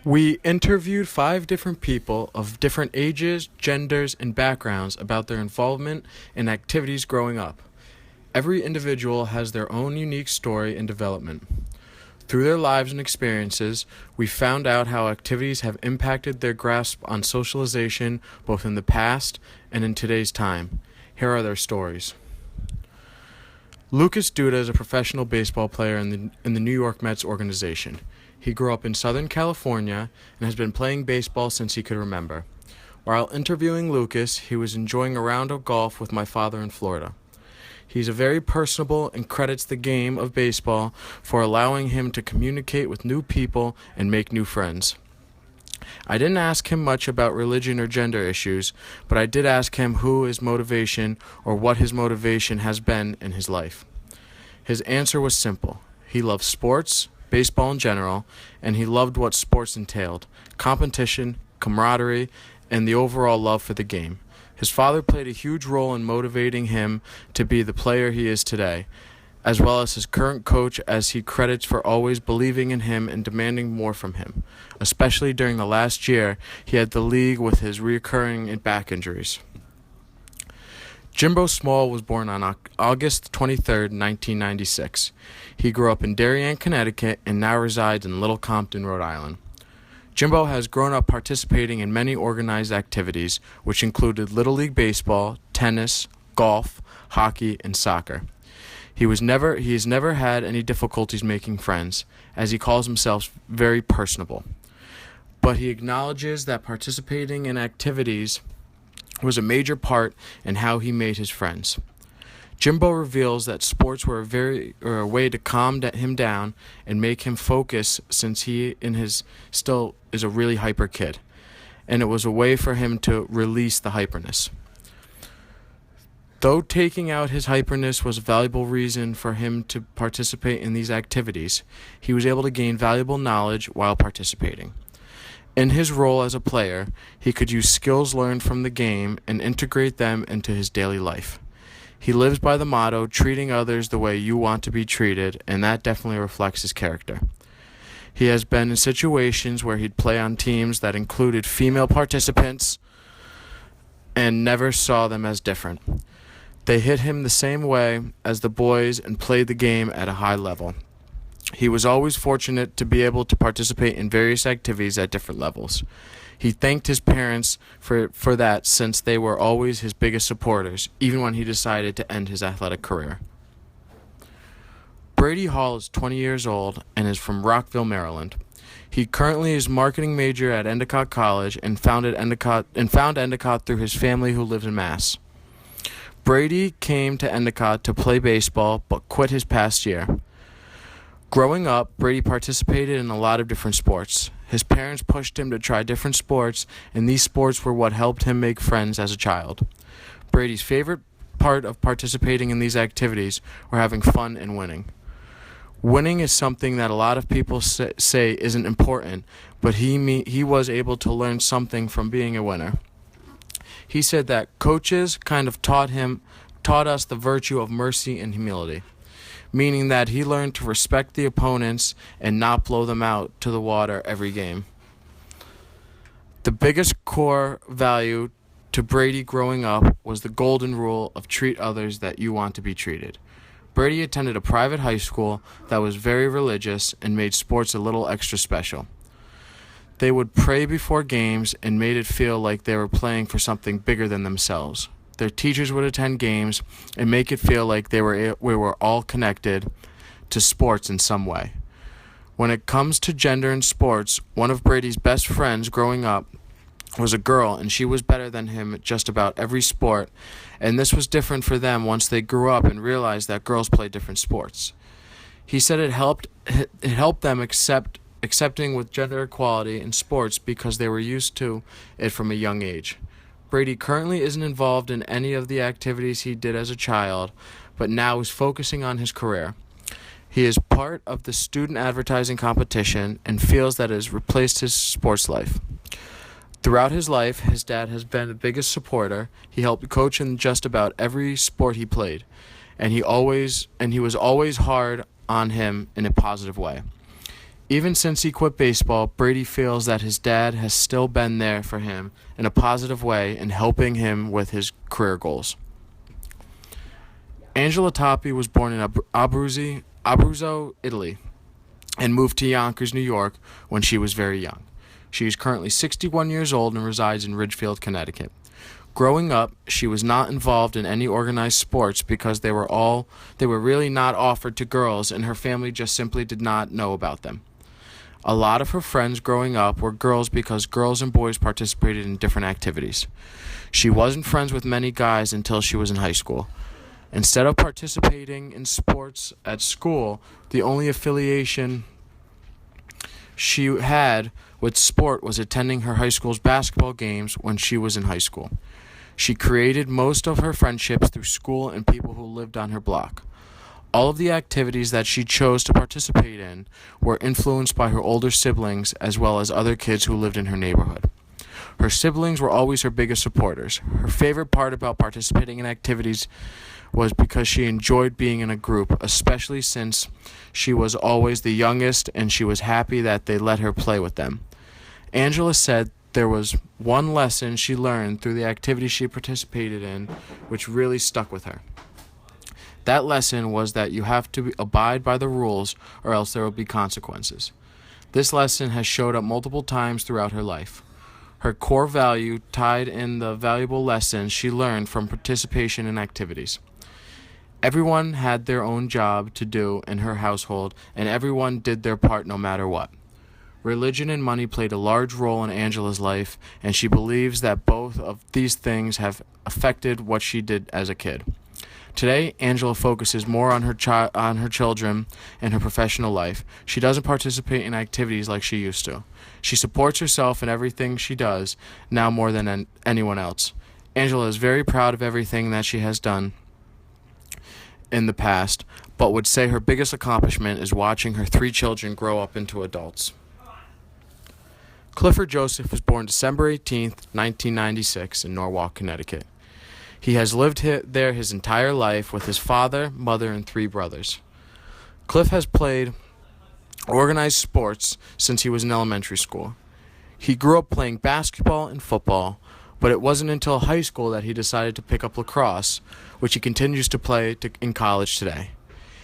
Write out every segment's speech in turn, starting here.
We interviewed 5 different people of different ages, genders, and backgrounds about their involvement in activities growing up. Every individual has their own unique story and development. Through their lives and experiences, we found out how activities have impacted their grasp on socialization both in the past and in today's time. Here are their stories. Lucas Duda is a professional baseball player in the New York Mets organization. He grew up in Southern California and has been playing baseball since he could remember. While interviewing Lucas, he was enjoying a round of golf with my father in Florida. He's a very personable and credits the game of baseball for allowing him to communicate with new people and make new friends. I didn't ask him much about religion or gender issues, but I did ask him who his motivation or what his motivation has been in his life. His answer was simple. He loves sports, baseball in general, and he loved what sports entailed: competition, camaraderie, and the overall love for the game. His father played a huge role in motivating him to be the player he is today, as well as his current coach, as he credits for always believing in him and demanding more from him, especially during the last year he had the league with his recurring back injuries. Jimbo Small was born on August 23, 1996. He grew up in Darien, Connecticut, and now resides in Little Compton, Rhode Island. Jimbo has grown up participating in many organized activities, which included Little League Baseball, tennis, golf, hockey, and soccer. He has never had any difficulties making friends, as he calls himself very personable. But he acknowledges that participating in activities was a major part in how he made his friends. Jimbo reveals that sports were a way to calm him down and make him focus, since he still is a really hyper kid, and it was a way for him to release the hyperness. Though taking out his hyperness was a valuable reason for him to participate in these activities, he was able to gain valuable knowledge while participating. In his role as a player, he could use skills learned from the game and integrate them into his daily life. He lives by the motto, treating others the way you want to be treated, and that definitely reflects his character. He has been in situations where he'd play on teams that included female participants and never saw them as different. They hit him the same way as the boys and played the game at a high level. He was always fortunate to be able to participate in various activities at different levels. He thanked his parents for that, since they were always his biggest supporters, even when he decided to end his athletic career. Brady Hall is 20 years old and is from Rockville, Maryland. He currently is marketing major at Endicott College and found Endicott through his family who lives in Mass. Brady came to Endicott to play baseball but quit his past year. Growing up, Brady participated in a lot of different sports. His parents pushed him to try different sports, and these sports were what helped him make friends as a child. Brady's favorite part of participating in these activities were having fun and winning. Winning is something that a lot of people say isn't important, but he was able to learn something from being a winner. He said that coaches kind of taught us the virtue of mercy and humility, meaning that he learned to respect the opponents and not blow them out to the water every game. The biggest core value to Brady growing up was the golden rule of treat others that you want to be treated. Brady attended a private high school that was very religious and made sports a little extra special. They would pray before games and made it feel like they were playing for something bigger than themselves. Their teachers would attend games and make it feel like we were all connected to sports in some way. When it comes to gender in sports, one of Brady's best friends growing up was a girl, and she was better than him at just about every sport, and this was different for them once they grew up and realized that girls play different sports. He said it helped them accepting with gender equality in sports because they were used to it from a young age. Brady currently isn't involved in any of the activities he did as a child, but now is focusing on his career. He is part of the student advertising competition and feels that it has replaced his sports life. Throughout his life, his dad has been the biggest supporter. He helped coach in just about every sport he played, and he was always hard on him in a positive way. Even since he quit baseball, Brady feels that his dad has still been there for him in a positive way in helping him with his career goals. Angela Toppi was born in Abruzzo, Italy, and moved to Yonkers, New York when she was very young. She is currently 61 years old and resides in Ridgefield, Connecticut. Growing up, she was not involved in any organized sports because they were really not offered to girls, and her family just simply did not know about them. A lot of her friends growing up were girls because girls and boys participated in different activities. She wasn't friends with many guys until she was in high school. Instead of participating in sports at school, the only affiliation she had with sport was attending her high school's basketball games when she was in high school. She created most of her friendships through school and people who lived on her block. All of the activities that she chose to participate in were influenced by her older siblings as well as other kids who lived in her neighborhood. Her siblings were always her biggest supporters. Her favorite part about participating in activities was because she enjoyed being in a group, especially since she was always the youngest and she was happy that they let her play with them. Angela said there was one lesson she learned through the activities she participated in which really stuck with her. That lesson was that you have to abide by the rules or else there will be consequences. This lesson has showed up multiple times throughout her life. Her core value tied in the valuable lessons she learned from participation in activities. Everyone had their own job to do in her household, and everyone did their part no matter what. Religion and money played a large role in Angela's life, and she believes that both of these things have affected what she did as a kid. Today, Angela focuses more on her children and her professional life. She doesn't participate in activities like she used to. She supports herself in everything she does, now more than anyone else. Angela is very proud of everything that she has done in the past, but would say her biggest accomplishment is watching her 3 children grow up into adults. Clifford Joseph was born December 18, 1996, in Norwalk, Connecticut. He has lived there his entire life with his father, mother, and 3 brothers. Cliff has played organized sports since he was in elementary school. He grew up playing basketball and football, but it wasn't until high school that he decided to pick up lacrosse, which he continues to play in college today.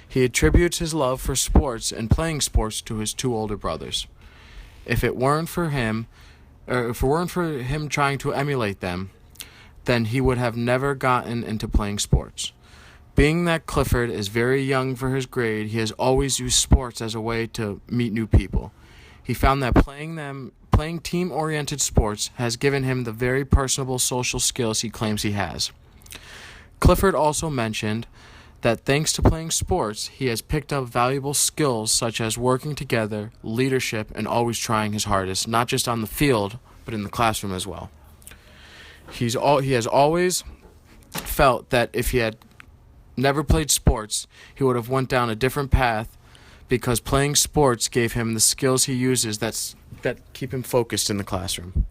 He attributes his love for sports and playing sports to his 2 older brothers. If it weren't for him trying to emulate them, then he would have never gotten into playing sports. Being that Clifford is very young for his grade, he has always used sports as a way to meet new people. He found that playing team-oriented sports has given him the very personable social skills he claims he has. Clifford also mentioned that thanks to playing sports, he has picked up valuable skills such as working together, leadership, and always trying his hardest, not just on the field, but in the classroom as well. He has always felt that if he had never played sports, he would have went down a different path because playing sports gave him the skills he uses that keep him focused in the classroom.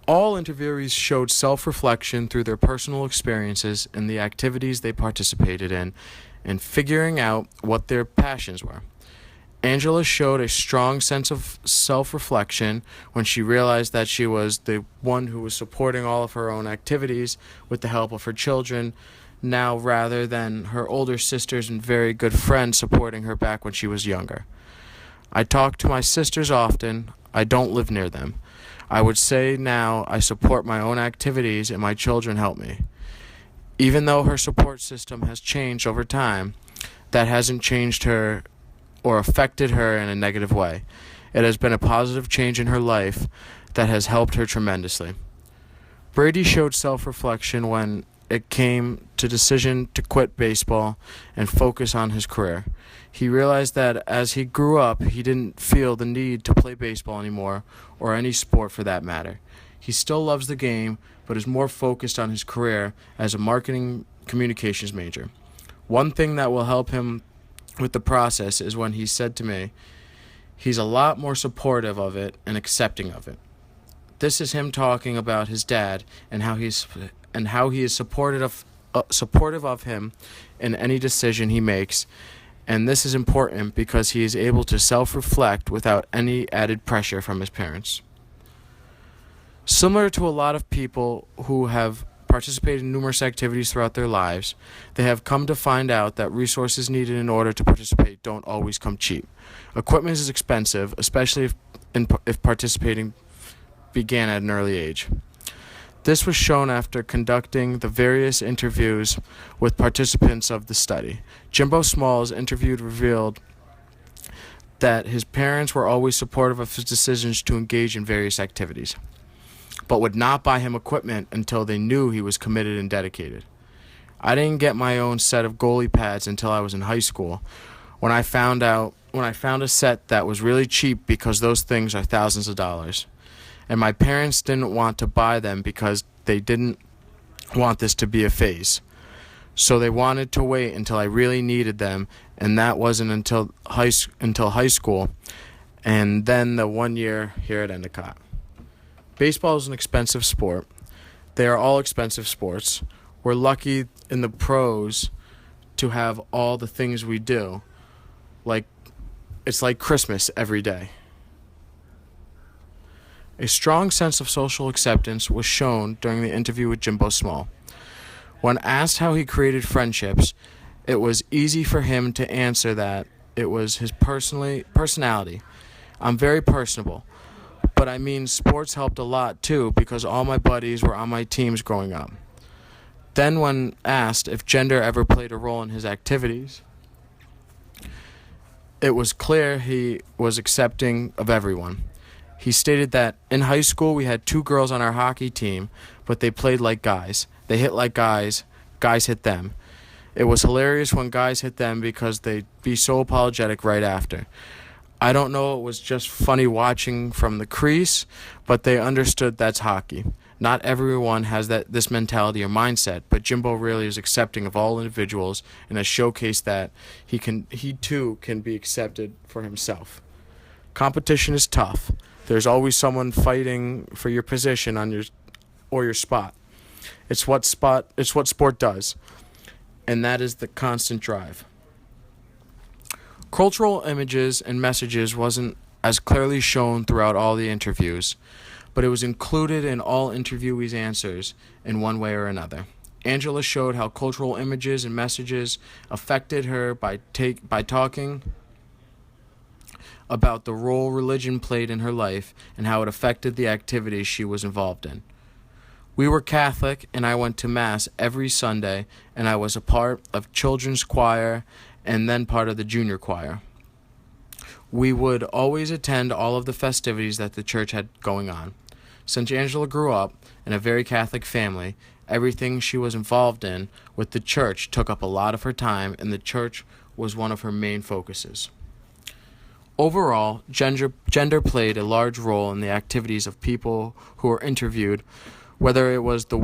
All interviewees showed self-reflection through their personal experiences and the activities they participated in and figuring out what their passions were. Angela showed a strong sense of self-reflection when she realized that she was the one who was supporting all of her own activities with the help of her children now rather than her older sisters and very good friends supporting her back when she was younger. I talk to my sisters often. I don't live near them. I would say now I support my own activities and my children help me. Even though her support system has changed over time, that hasn't changed her or affected her in a negative way. It has been a positive change in her life that has helped her tremendously. Brady showed self-reflection when it came to decision to quit baseball and focus on his career. He realized that as he grew up, he didn't feel the need to play baseball anymore, or any sport for that matter. He still loves the game, but is more focused on his career as a marketing communications major. One thing that will help him with the process is when he said to me, he's a lot more supportive of it and accepting of it. This is him talking about his dad and how he is supportive of him in any decision he makes, And this is important because he is able to self-reflect without any added pressure from his parents. Similar to a lot of people who have participated in numerous activities throughout their lives, they have come to find out that resources needed in order to participate don't always come cheap. Equipment is expensive, especially if participating began at an early age. This was shown after conducting the various interviews with participants of the study. Jimbo Small's interview revealed that his parents were always supportive of his decisions to engage in various activities, but would not buy him equipment until they knew he was committed and dedicated. I didn't get my own set of goalie pads until I was in high school, when I found a set that was really cheap because those things are thousands of dollars. And my parents didn't want to buy them because they didn't want this to be a phase. So they wanted to wait until I really needed them, and that wasn't until high school, and then the 1 year here at Endicott. Baseball is an expensive sport. They are all expensive sports. We're lucky in the pros to have all the things we do. It's like Christmas every day. A strong sense of social acceptance was shown during the interview with Jimbo Small. When asked how he created friendships, it was easy for him to answer that it was his personality. I'm very personable, but I mean sports helped a lot too because all my buddies were on my teams growing up. Then when asked if gender ever played a role in his activities, it was clear he was accepting of everyone. He stated that in high school we had 2 girls on our hockey team, but they played like guys. They hit like guys hit them. It was hilarious when guys hit them because they'd be so apologetic right after. I don't know, it was just funny watching from the crease, but they understood that's hockey. Not everyone has this mentality or mindset, but Jimbo really is accepting of all individuals and has showcased that he too can be accepted for himself. Competition is tough. There's always someone fighting for your position or your spot. It's what sport does, and that is the constant drive. Cultural images and messages wasn't as clearly shown throughout all the interviews, but it was included in all interviewees' answers in one way or another. Angela showed how cultural images and messages affected her by talking about the role religion played in her life and how it affected the activities she was involved in. We were Catholic, and I went to Mass every Sunday, and I was a part of children's choir and then part of the junior choir. We would always attend all of the festivities that the church had going on. Since Angela grew up in a very Catholic family, everything she was involved in with the church took up a lot of her time, and the church was one of her main focuses. Overall, gender played a large role in the activities of people who were interviewed, whether it was that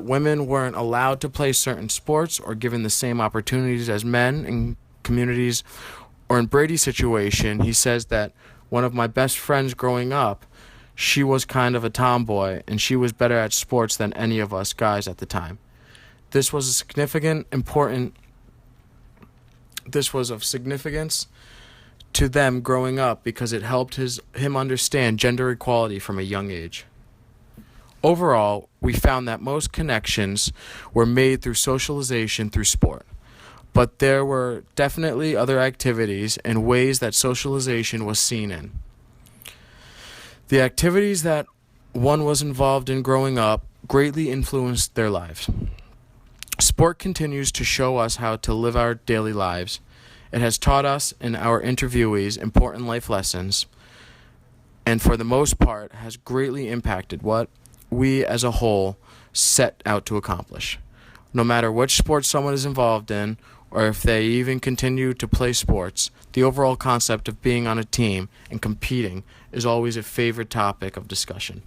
women weren't allowed to play certain sports or given the same opportunities as men in communities, or in Brady's situation, he says that one of my best friends growing up, she was kind of a tomboy, and she was better at sports than any of us guys at the time. This was of significance to them growing up because it helped him understand gender equality from a young age. Overall, we found that most connections were made through socialization through sport, but there were definitely other activities and ways that socialization was seen in. The activities that one was involved in growing up greatly influenced their lives. Sport continues to show us how to live our daily lives. It has taught us and our interviewees important life lessons, and for the most part has greatly impacted what we as a whole set out to accomplish. No matter which sport someone is involved in, or if they even continue to play sports, the overall concept of being on a team and competing is always a favorite topic of discussion.